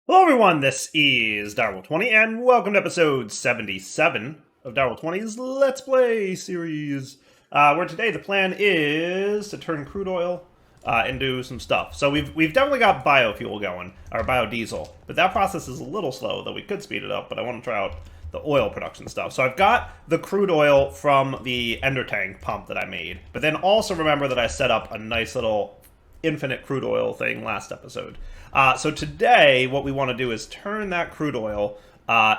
Hello everyone, this is Direwolf20 and welcome to episode 77 of Direwolf20's Let's Play series. Where today the plan is to turn crude oil into some stuff. So we've definitely got biofuel going, or biodiesel, but that process is a little slow, though we could speed it up, but I want to try out the oil production stuff. So I've got the crude oil from the ender tank pump that I made, but then also remember that I set up a nice little infinite crude oil thing last episode. So today, what we want to do is turn that crude oil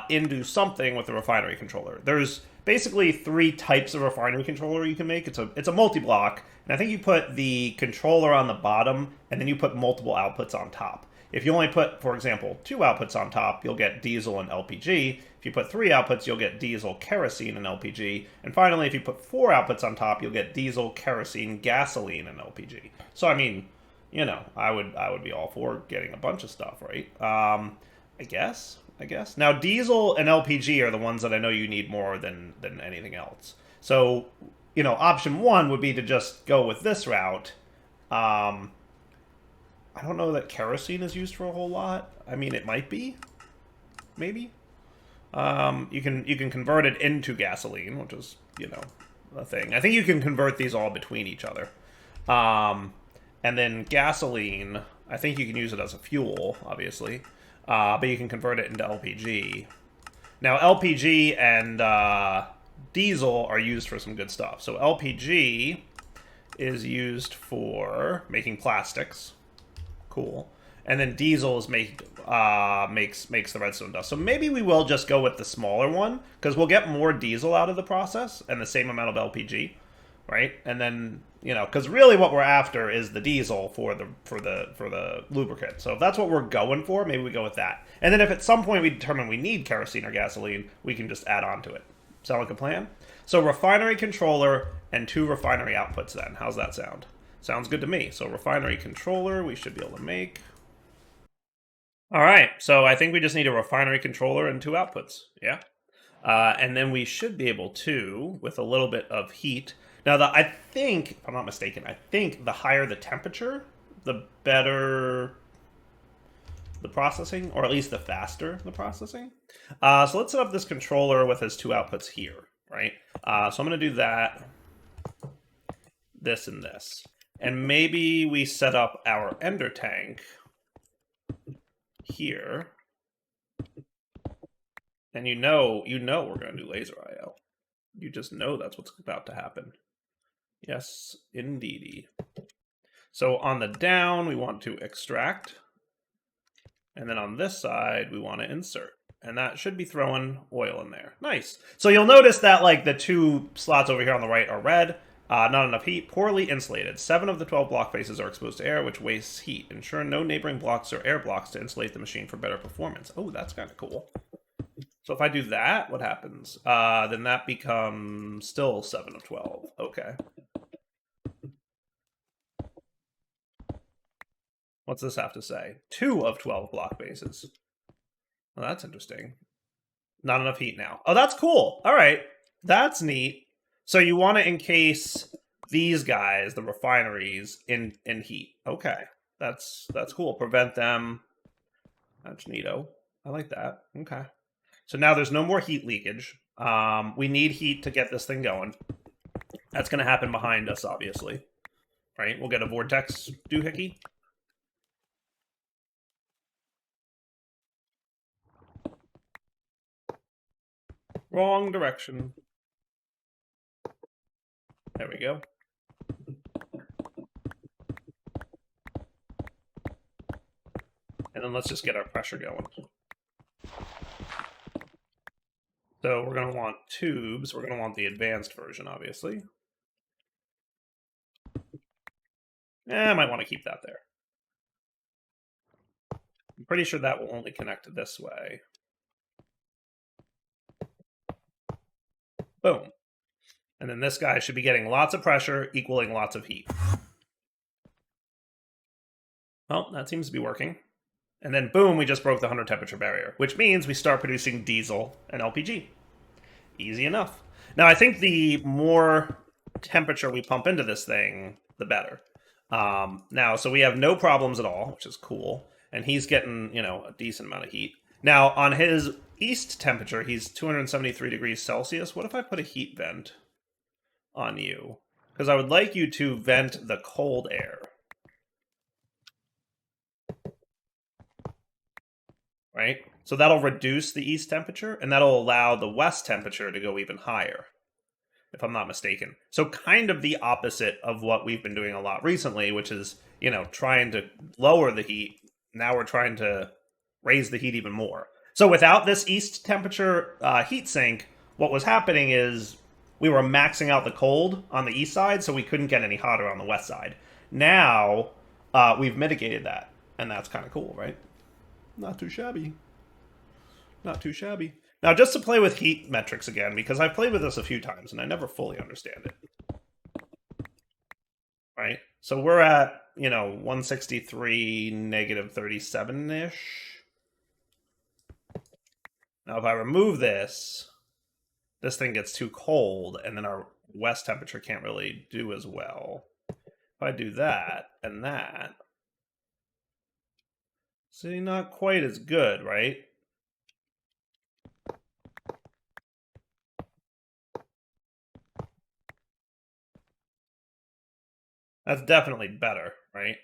into something with the refinery controller. There's basically three types of refinery controller you can make. It's a multi-block, and I think you put the controller on the bottom, and then you put multiple outputs on top. If you only put, for example, 2 outputs on top, you'll get diesel and LPG. If you put 3 outputs, you'll get diesel, kerosene, and LPG. And finally, if you put 4 outputs on top, you'll get diesel, kerosene, gasoline, and LPG. So, I mean, you know, I would be all for getting a bunch of stuff, right? I guess. Now, diesel and LPG are the ones that I know you need more than anything else. So, you know, option 1 would be to just go with this route. I don't know that kerosene is used for a whole lot. I mean, it might be, maybe. You can convert it into gasoline, which is, you know, a thing. I think you can convert these all between each other. And then gasoline, I think you can use it as a fuel, obviously, but you can convert it into LPG. Now, LPG and diesel are used for some good stuff. So LPG is used for making plastics. Cool. And then diesel is makes the redstone dust. So maybe we will just go with the smaller one, because we'll get more diesel out of the process and the same amount of LPG, right? And then, you know, because really what we're after is the diesel for the lubricant. So if that's what we're going for, maybe we go with that. And then if at some point we determine we need kerosene or gasoline, we can just add on to it. Sound like a plan? So refinery controller and 2 refinery outputs then. How's that sound? Sounds good to me. So refinery controller, we should be able to make. All right, so I think we just need a refinery controller and 2 outputs. Yeah. And then we should be able to, with a little bit of heat. Now, I think, if I'm not mistaken, I think the higher the temperature, the better the processing, or at least the faster the processing. So let's set up this controller with his 2 outputs here, right? So I'm going to do that, this, and this. And maybe we set up our ender tank here. And you know we're going to do laser IO. You just know that's what's about to happen. Yes, indeedy. So on the down, we want to extract. And then on this side, we want to insert. And that should be throwing oil in there. Nice. So you'll notice that, like, the 2 slots over here on the right are red. Not enough heat. Poorly insulated. 7 of the 12 block faces are exposed to air, which wastes heat. Ensure no neighboring blocks or air blocks to insulate the machine for better performance. Oh, that's kind of cool. So if I do that, what happens? Then that becomes still 7 of 12. Okay. What's this have to say? 2 of 12 block bases. Well, that's interesting. Not enough heat now. Oh, that's cool. All right. That's neat. So you want to encase these guys, the refineries, in heat. Okay. That's cool. Prevent them. That's neato. I like that. Okay. So now there's no more heat leakage. We need heat to get this thing going. That's going to happen behind us, obviously. Right? We'll get a vortex doohickey. Wrong direction. There we go. And then let's just get our pressure going. So we're going to want tubes. We're going to want the advanced version, obviously. I might want to keep that there. I'm pretty sure that will only connect this way. Boom. And then this guy should be getting lots of pressure, equaling lots of heat. Well, that seems to be working. And then boom, we just broke the 100 temperature barrier, which means we start producing diesel and LPG. Easy enough. Now, I think the more temperature we pump into this thing, the better. Now, so we have no problems at all, which is cool. And he's getting, you know, a decent amount of heat. Now, on his east temperature, he's 273 degrees Celsius. What if I put a heat vent on you? Because I would like you to vent the cold air. Right? So that'll reduce the east temperature, and that'll allow the west temperature to go even higher, if I'm not mistaken. So kind of the opposite of what we've been doing a lot recently, which is, you know, trying to lower the heat. Now we're trying to raise the heat even more. So without this east temperature heat sink, what was happening is we were maxing out the cold on the east side, so we couldn't get any hotter on the west side. Now we've mitigated that, and that's kind of cool, right? Not too shabby. Not too shabby. Now, just to play with heat metrics again, because I've played with this a few times, and I never fully understand it. Right? So we're at, you know, 163, negative 37-ish. Now, if I remove this, this thing gets too cold, and then our west temperature can't really do as well. If I do that and that, see, not quite as good, right? That's definitely better, right?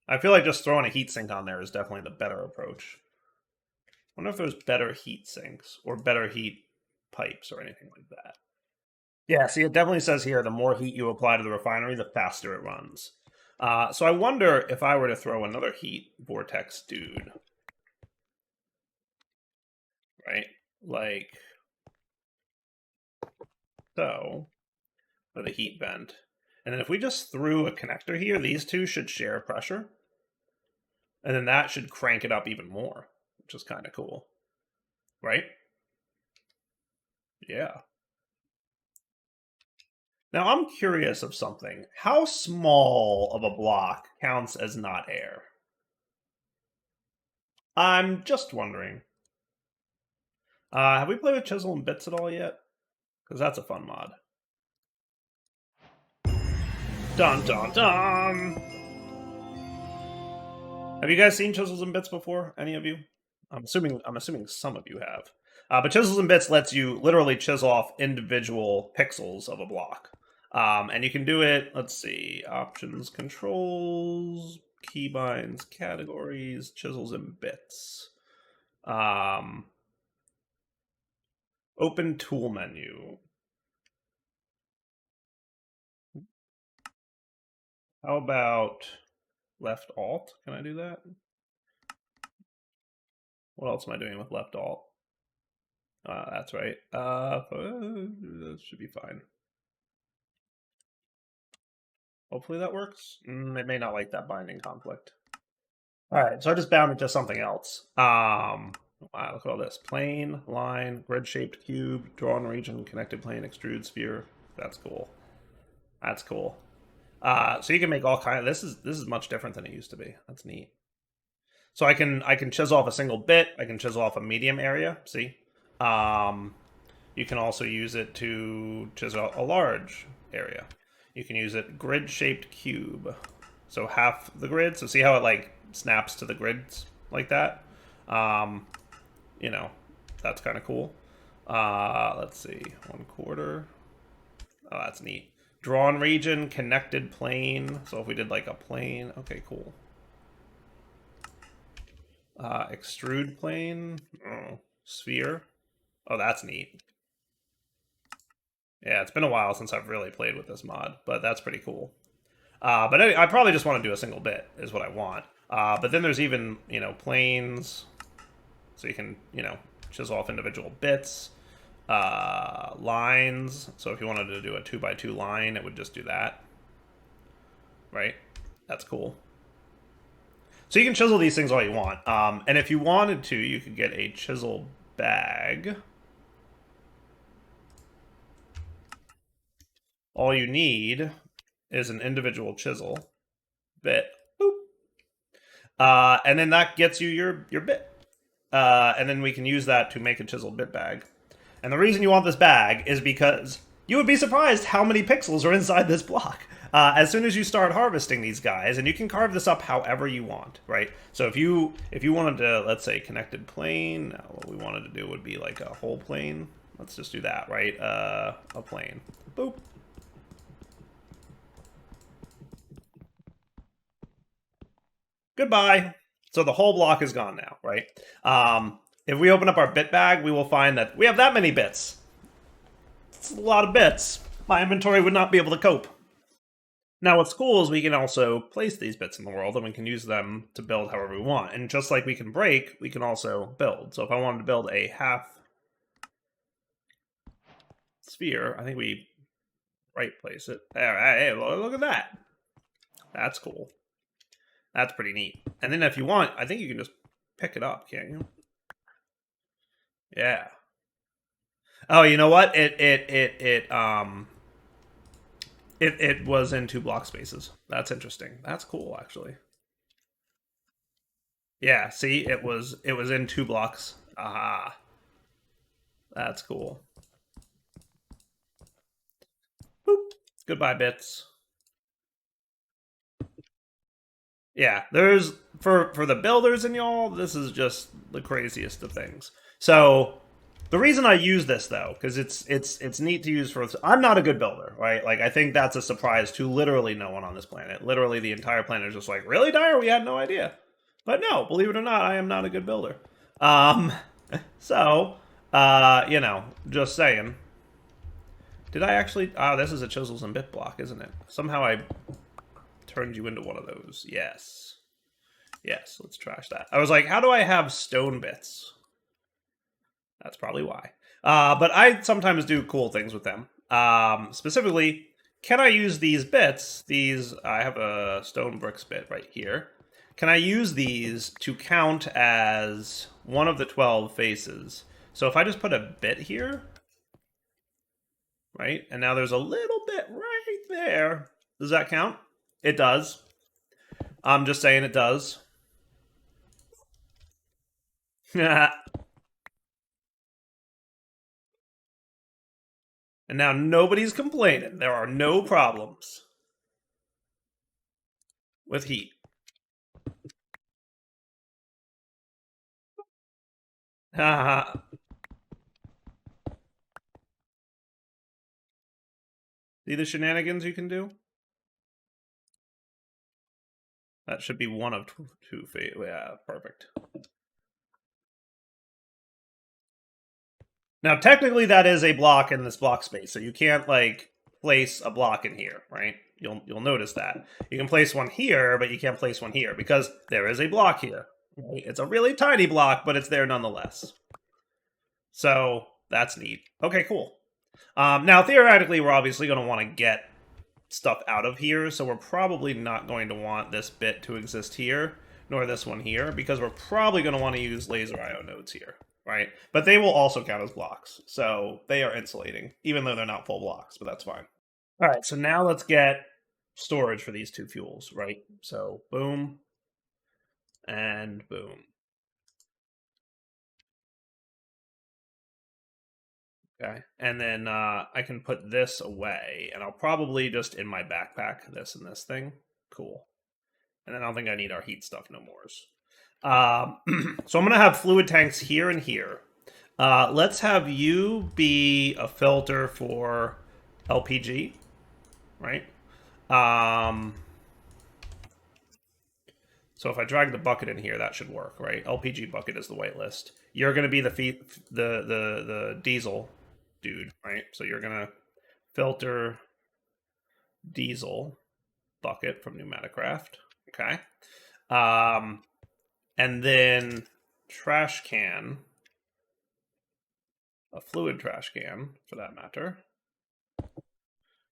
I feel like just throwing a heatsink on there is definitely the better approach. I wonder if there's better heat sinks or better heat pipes or anything like that. Yeah, see, it definitely says here the more heat you apply to the refinery, the faster it runs. So I wonder if I were to throw another heat vortex dude, right? Like so, with a heat vent. And then if we just threw a connector here, these two should share pressure. And then that should crank it up even more, which is kind of cool. Right? Yeah. Now I'm curious of something. How small of a block counts as not air? I'm just wondering. Have we played with Chisel and Bits at all yet? Because that's a fun mod. Dun dun dun! Have you guys seen Chisels and Bits before? Any of you? I'm assuming some of you have. But Chisels and Bits lets you literally chisel off individual pixels of a block. And you can do it, let's see, options, controls, keybinds, categories, Chisels and Bits. Open tool menu. How about left alt? Can I do that? What else am I doing with left alt? That's right. That should be fine. Hopefully that works. It may not like that binding conflict. All right, so I just bound it to something else. Wow, look at all this. Plane, line, grid-shaped cube, drawn region, connected plane, extrude sphere. That's cool. That's cool. So you can make all kind of this is much different than it used to be. That's neat. So I can chisel off a single bit. I can chisel off a medium area. See, you can also use it to chisel a large area. You can use it grid-shaped cube. So half the grid. So see how it like snaps to the grids like that. You know, that's kind of cool. Let's see, 1/4. Oh, that's neat. Drawn region, connected plane. So if we did like a plane, okay, cool. Extrude plane, sphere. Oh, that's neat. Yeah, it's been a while since I've really played with this mod, but that's pretty cool. But anyway, I probably just want to do a single bit is what I want. But then there's even, you know, planes. So you can, you know, chisel off individual bits. Lines. So if you wanted to do a 2x2 line, it would just do that. Right? That's cool. So you can chisel these things all you want. And if you wanted to, you could get a chisel bag. All you need is an individual chisel bit. Boop. And then that gets you your bit. And then we can use that to make a chisel bit bag. And the reason you want this bag is because you would be surprised how many pixels are inside this block. as soon as you start harvesting these guys, and you can carve this up however you want, right? So if you wanted to, let's say, connected plane, what we wanted to do would be like a whole plane. Let's just do that, right? A plane. Boop. Goodbye. So the whole block is gone now, right? If we open up our bit bag, we will find that we have that many bits. It's a lot of bits. My inventory would not be able to cope. Now what's cool is we can also place these bits in the world, and we can use them to build however we want. And just like we can break, we can also build. So if I wanted to build a half sphere, I think we right place it. Hey, look at that. That's cool. That's pretty neat. And then if you want, I think you can just pick it up, can't you? Yeah. Oh, you know what? It was in 2 block spaces. That's interesting. That's cool, actually. Yeah, see, it was in 2 blocks. Aha. That's cool. Boop. Goodbye, bits. Yeah, there's for the builders and y'all, this is just the craziest of things. So the reason I use this though, because it's neat to use for. I'm not a good builder, right? Like I think that's a surprise to literally no one on this planet. Literally, the entire planet is just like, really, Dyer? We had no idea. But no, believe it or not, I am not a good builder. So, you know, just saying. Did I actually? Ah, this is a Chisels and Bit block, isn't it? Somehow I turned you into one of those. Yes. Yes, let's trash that. I was like, how do I have stone bits? That's probably why. But I sometimes do cool things with them. Specifically, can I use these bits? These, I have a stone bricks bit right here. Can I use these to count as one of the 12 faces? So if I just put a bit here, right? And now there's a little bit right there. Does that count? It does. I'm just saying it does. And now nobody's complaining. There are no problems with heat. Haha. See the shenanigans you can do? That should be one of 2 fate. Yeah, perfect. Now, technically, that is a block in this block space, so you can't like place a block in here, right? You'll notice that you can place one here, but you can't place one here because there is a block here. Right? It's a really tiny block, but it's there nonetheless. So that's neat. Okay, cool. Now, theoretically, we're obviously going to want to get stuff out of here, so we're probably not going to want this bit to exist here, nor this one here, because we're probably going to want to use laser IO nodes here, right? But they will also count as blocks, so they are insulating, even though they're not full blocks, but that's fine. All right, so now let's get storage for these 2 fuels, right? So boom, and boom. Okay, and then I can put this away, and I'll probably just in my backpack this and this thing. Cool. And then I don't think I need our heat stuff no more. So I'm going to have fluid tanks here and here. Let's have you be a filter for LPG, right? So if I drag the bucket in here, that should work, right? LPG bucket is the whitelist. You're going to be the diesel dude, right? So you're going to filter diesel bucket from Pneumatic Craft. Okay. And then trash can, a fluid trash can for that matter,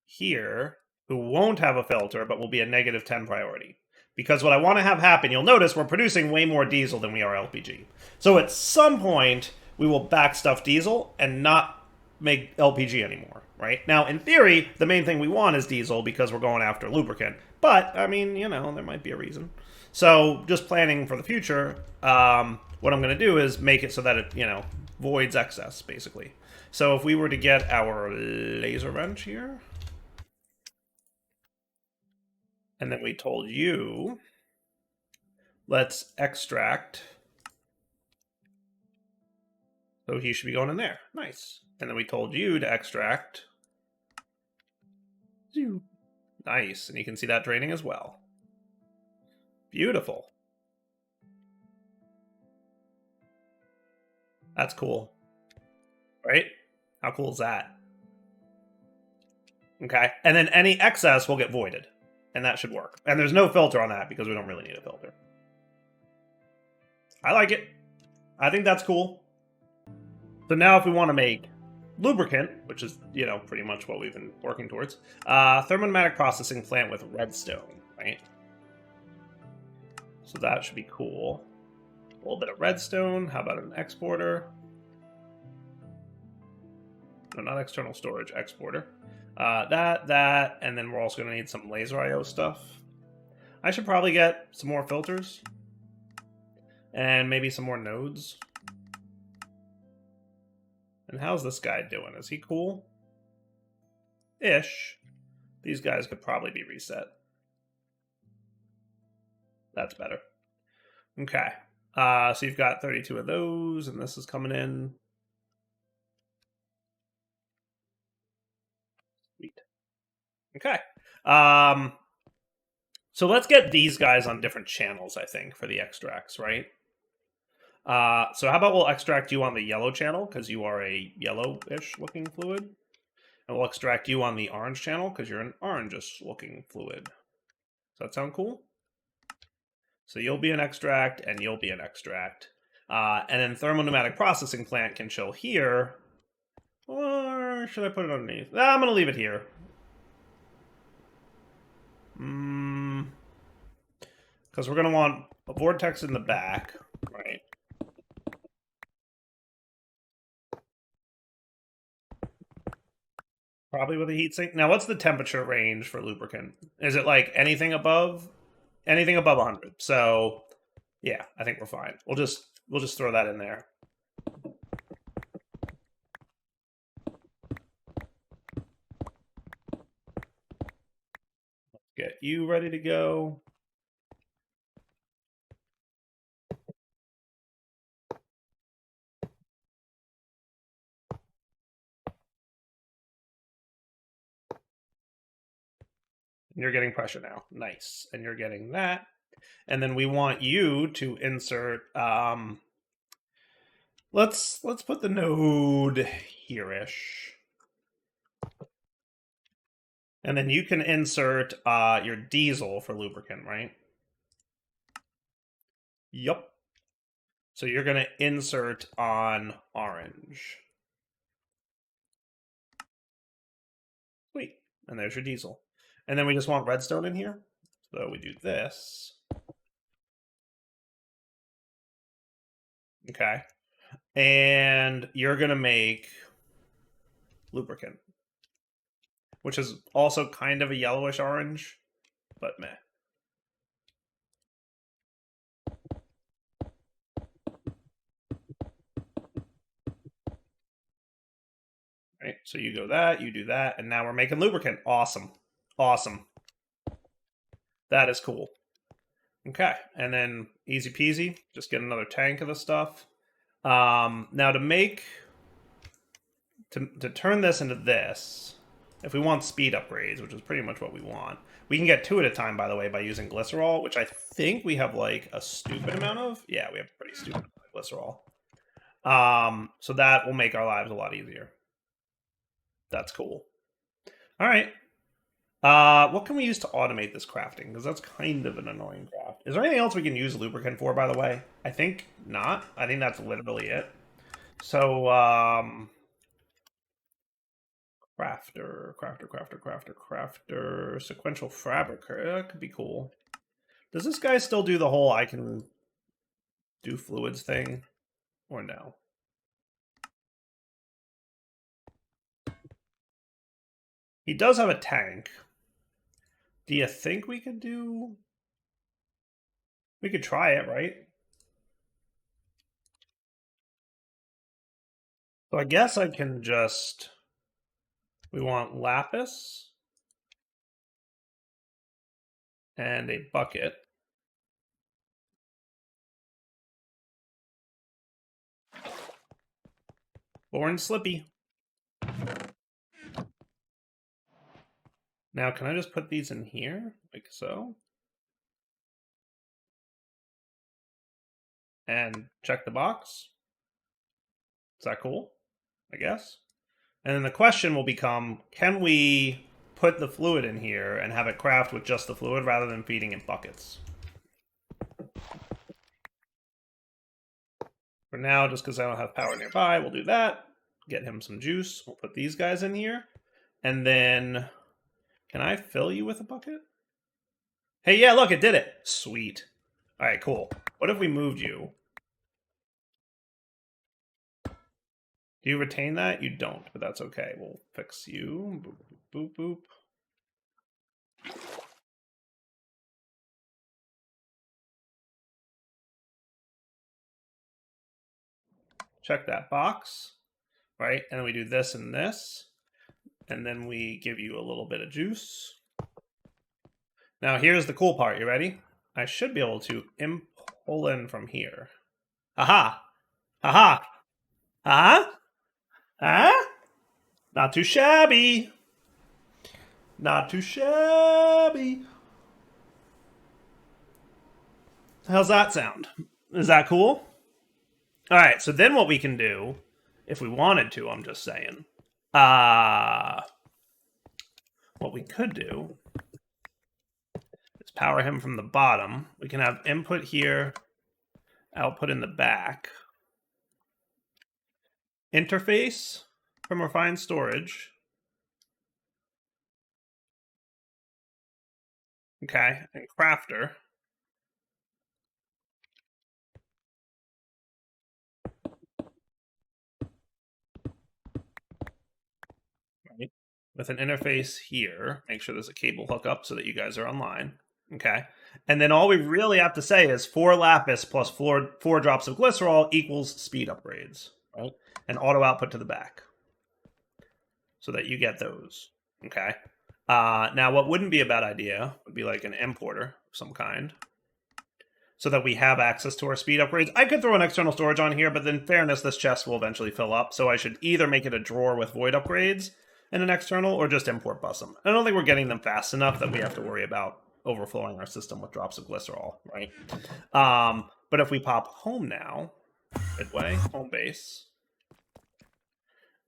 here, who won't have a filter but will be a -10 priority. Because what I want to have happen, you'll notice we're producing way more diesel than we are LPG. So at some point, we will backstuff diesel and not make LPG anymore, right? Now, in theory, the main thing we want is diesel because we're going after lubricant. But, I mean, you know, there might be a reason. So, just planning for the future, what I'm going to do is make it so that it, you know, voids excess, basically. So if we were to get our laser wrench here, And then we told you, let's extract. So he should be going in there. Nice. And then we told you to extract. Nice. And you can see that draining as well. Beautiful. That's cool. Right? How cool is that? Okay. And then any excess will get voided. And that should work. And there's no filter on that because we don't really need a filter. I like it. I think that's cool. So now if we want to make lubricant, which is, you know, pretty much what we've been working towards, thermomatic processing plant with redstone, right? So that should be cool. A little bit of redstone. How about an exporter? No, not external storage, exporter. That, and then we're also going to need some laser IO stuff. I should probably get some more filters. And maybe some more nodes. And how's this guy doing? Is he cool? Ish. These guys could probably be reset. That's better. Okay. So you've got 32 of those, and this is coming in. Sweet. Okay. So let's get these guys on different channels, I think, for the extracts, right? So how about we'll extract you on the yellow channel, because you are a yellowish looking fluid. And we'll extract you on the orange channel, because you're an orangish looking fluid. Does that sound cool? So you'll be an extract, and you'll be an extract. And then thermopneumatic processing plant can chill here. Or should I put it underneath? I'm going to leave it here. Because we're going to want a vortex in the back, right? Probably with a heatsink. Now, what's the temperature range for lubricant? Is it like anything above 100? So, yeah, I think we're fine. We'll just throw that in there. Let's get you ready to go. You're getting pressure now. Nice. And you're getting that. And then we want you to insert let's put the node here-ish. And then you can insert your diesel for lubricant, right? Yup. So you're going to insert on orange. Sweet. And there's your diesel. And then we just want redstone in here. So we do this. Okay. And you're going to make lubricant, which is also kind of a yellowish orange, but meh. Right, so you go that, you do that, and now we're making lubricant. Awesome. Awesome. That is cool. Okay, and then easy peasy, just get another tank of the stuff. Now to turn this into this, if we want speed upgrades, which is pretty much what we want, we can get 2 at a time, by the way, by using glycerol, which I think we have like a stupid amount of. Yeah, we have a pretty stupid amount of glycerol. So that will make our lives a lot easier. That's cool. All right. What can we use to automate this crafting? Because that's kind of an annoying craft. Is there anything else we can use lubricant for, by the way? I think not. I think that's literally it. So, crafter, sequential fabricator. That could be cool. Does this guy still do the whole I can do fluids thing? Or no? He does have a tank. Do you think we could do... We could try it, right? So I guess I can just... We want lapis. and a bucket. Born Slippy. Now, can I just put these in here, like so? And check the box. Is that cool? I guess. And then the question will become, can we put the fluid in here and have it craft with just the fluid rather than feeding it buckets? For now, just because I don't have power nearby, we'll do that. Get him some juice. We'll put these guys in here. And then, can I fill you with a bucket? Hey, yeah, look, it did it. Sweet. All right, cool. What if we moved you? Do you retain that? You don't, but that's okay. We'll fix you. Boop, boop, boop, boop. Check that box, right? And then we do this and this. And then we give you a little bit of juice. Now, here's the cool part. You ready? I should be able to pull in from here. Aha! Aha! Aha! Ah! Not too shabby. Not too shabby. How's that sound? Is that cool? All right, so then what we can do, if we wanted to, I'm just saying, what we could do is power him from the bottom. We can have input here, output in the back. Interface from refined storage. Okay, and crafter. Right. With an interface here. Make sure there's a cable hookup so that you guys are online. Okay. And then all we really have to say is 4 lapis plus 4 drops of glycerol equals speed upgrades. Right? And auto output to the back. So that you get those. Okay. Now, what wouldn't be a bad idea would be like an importer of some kind. So that we have access to our speed upgrades. I could throw an external storage on here, but in fairness, this chest will eventually fill up. So I should either make it a drawer with void upgrades and an external, or just import bus them. I don't think we're getting them fast enough that we have to worry about overflowing our system with drops of glycerol, right? But if we pop home now, midway, home base,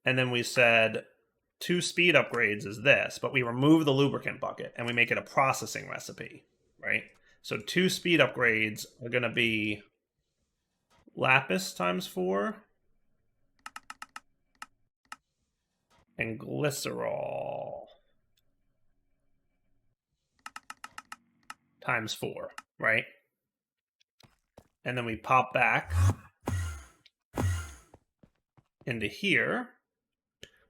and then we said 2 speed upgrades is this, but we remove the lubricant bucket and we make it a processing recipe, right? So 2 speed upgrades are going to be lapis times 4 and glycerol times 4, right? And then we pop back into here.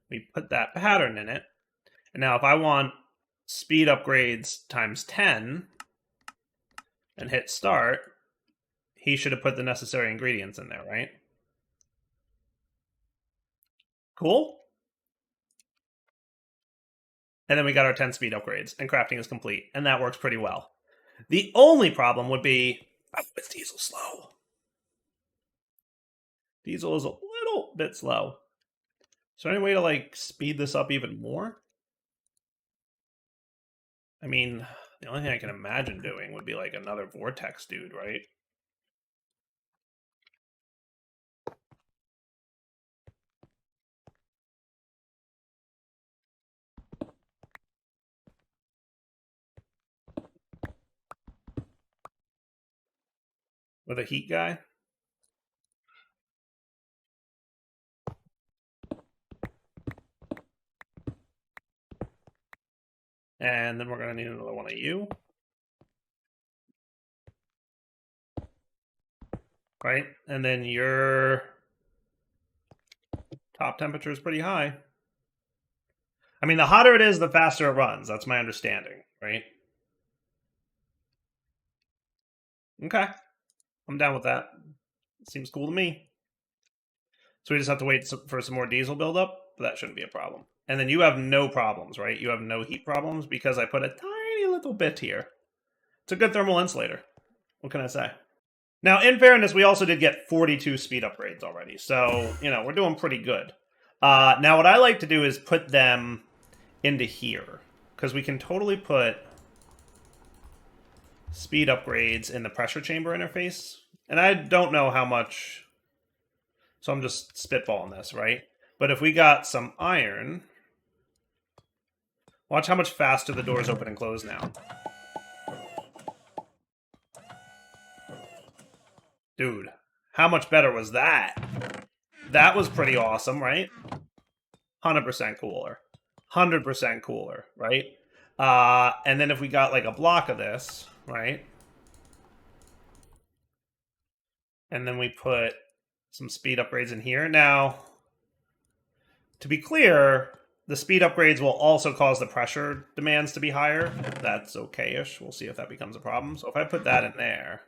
We put that pattern in it. And now if I want speed upgrades times 10 and hit start, he should have put the necessary ingredients in there, right? Cool? And then we got our 10 speed upgrades, and crafting is complete, and that works pretty well. The only problem would be, is Diesel slow? Diesel is a little bit slow. Is there any way to, like, speed this up even more? I mean, the only thing I can imagine doing would be, like, another vortex dude, right? With a heat guy? And then we're going to need another one of you. Right? And then your top temperature is pretty high. I mean, the hotter it is, the faster it runs. That's my understanding, right? Okay. I'm down with that. Seems cool to me. So we just have to wait for some more diesel buildup, but that shouldn't be a problem. And then you have no problems, right? You have no heat problems because I put a tiny little bit here. It's a good thermal insulator. What can I say? Now, in fairness, we also did get 42 speed upgrades already. So, you know, we're doing pretty good. Now, what I like to do is put them into here. Because we can totally put speed upgrades in the pressure chamber interface. And I don't know how much... So I'm just spitballing this, right? But if we got some iron... Watch how much faster the doors open and close now. Dude, how much better was that? That was pretty awesome, right? 100% cooler. 100% cooler, right? And then if we got like a block of this, right? And then we put some speed upgrades in here. Now, to be clear, the speed upgrades will also cause the pressure demands to be higher. That's okay-ish. We'll see if that becomes a problem. So if I put that in there,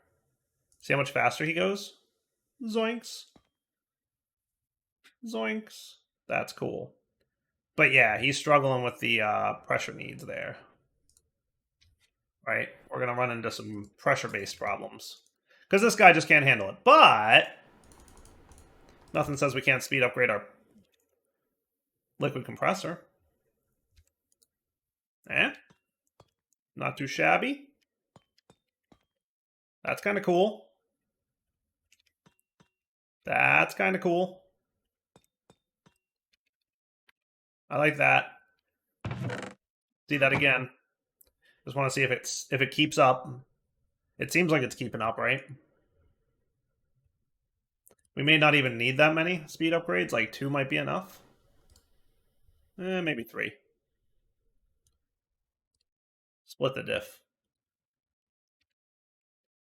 see how much faster he goes? Zoinks. Zoinks. That's cool. But yeah, he's struggling with the pressure needs there. Right? We're going to run into some pressure-based problems. Because this guy just can't handle it. But nothing says we can't speed upgrade our liquid compressor. Eh? Not too shabby. That's kind of cool. That's kind of cool. I like that. See that again. Just want to see if it keeps up. It seems like it's keeping up, right? We may not even need that many speed upgrades. Like 2 might be enough. Maybe 3. Split the diff.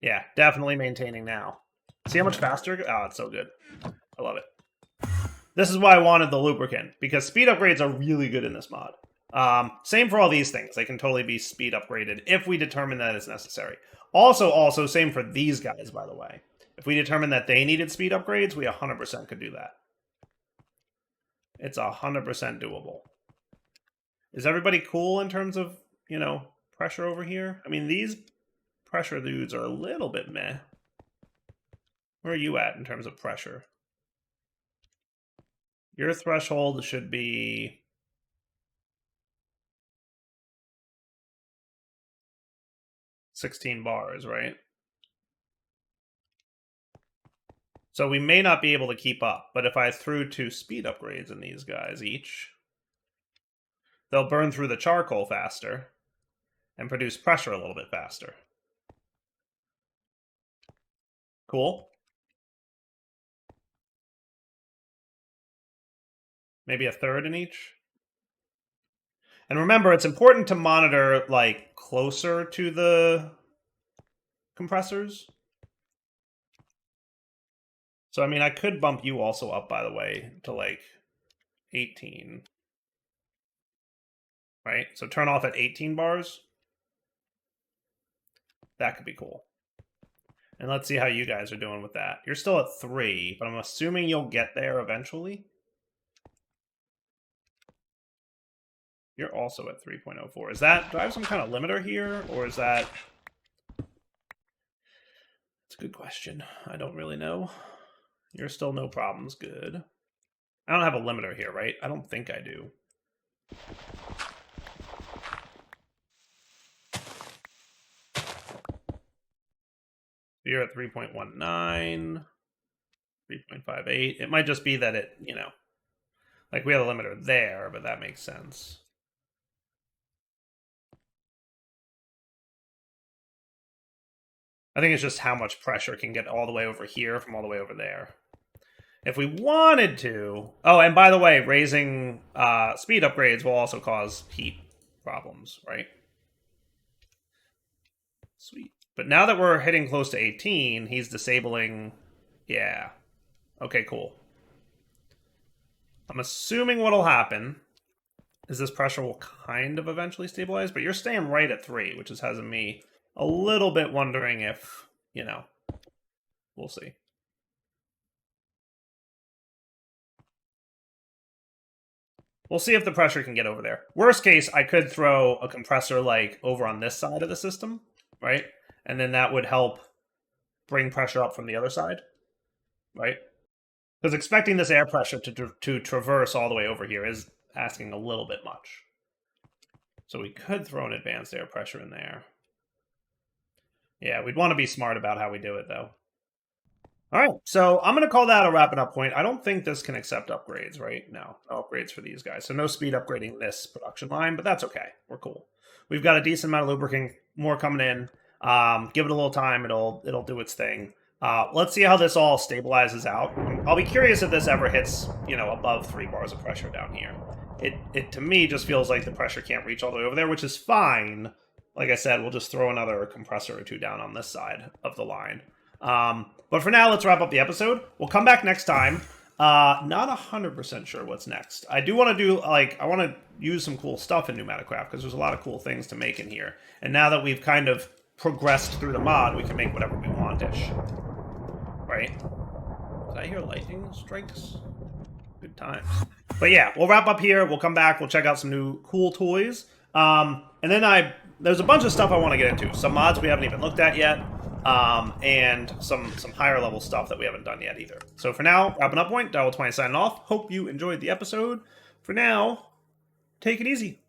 Yeah, definitely maintaining now. See how much faster? Oh, it's so good. I love it. This is why I wanted the lubricant, because speed upgrades are really good in this mod. Same for all these things. They can totally be speed upgraded if we determine that it's necessary. Also, same for these guys, by the way. If we determine that they needed speed upgrades, we 100% could do that. It's 100% doable. Is everybody cool in terms of, you know, pressure over here? I mean, these pressure dudes are a little bit meh. Where are you at in terms of pressure? Your threshold should be... $16 bars, right? So we may not be able to keep up, but if I threw 2 speed upgrades in these guys each, they'll burn through the charcoal faster and produce pressure a little bit faster. Cool. Maybe a third in each. And remember, it's important to monitor, like, closer to the compressors. So, I mean, I could bump you also up, by the way, to, like, 18. Right? So turn off at 18 bars. That could be cool. And let's see how you guys are doing with that. You're still at 3, but I'm assuming you'll get there eventually. You're also at 3.04. Is that... Do I have some kind of limiter here? Or is that... It's a good question. I don't really know. You're still no problems. Good. I don't have a limiter here, right? I don't think I do. You're at 3.19, 3.58. It might just be that it, you know, like we have a limiter there, but that makes sense. I think it's just how much pressure can get all the way over here from all the way over there. If we wanted to... Oh, and by the way, raising speed upgrades will also cause heat problems, right? Sweet. But now that we're hitting close to 18, he's disabling... Yeah. Okay, cool. I'm assuming what'll happen is this pressure will kind of eventually stabilize, but you're staying right at 3, which is having me a little bit wondering if, you know, we'll see. We'll see if the pressure can get over there. Worst case, I could throw a compressor, like, over on this side of the system, right? and then that would help bring pressure up from the other side, right? Because expecting this air pressure to traverse all the way over here is asking a little bit much. So we could throw an advanced air pressure in there. Yeah, we'd want to be smart about how we do it, though. All right, so I'm going to call that a wrapping up point. I don't think this can accept upgrades, right? No upgrades for these guys. So no speed upgrading this production line, but that's okay. We're cool. We've got a decent amount of lubricant, more coming in. Give it a little time. It'll do its thing. Let's see how this all stabilizes out. I'll be curious if this ever hits, above 3 bars of pressure down here. It to me just feels like the pressure can't reach all the way over there, which is fine. Like I said, we'll just throw another compressor or two down on this side of the line. But for now, let's wrap up the episode. We'll come back next time. Not 100% sure what's next. I do want to do, I want to use some cool stuff in Pneumatic Craft, because there's a lot of cool things to make in here. And now that we've kind of progressed through the mod, we can make whatever we want-ish. Right? Did I hear lightning strikes? Good times. But yeah, we'll wrap up here. We'll come back. We'll check out some new cool toys. And then there's a bunch of stuff I want to get into. Some mods we haven't even looked at yet. And some higher level stuff that we haven't done yet either. So for now, wrapping up point, Darryl20 signing off. Hope you enjoyed the episode. For now, take it easy.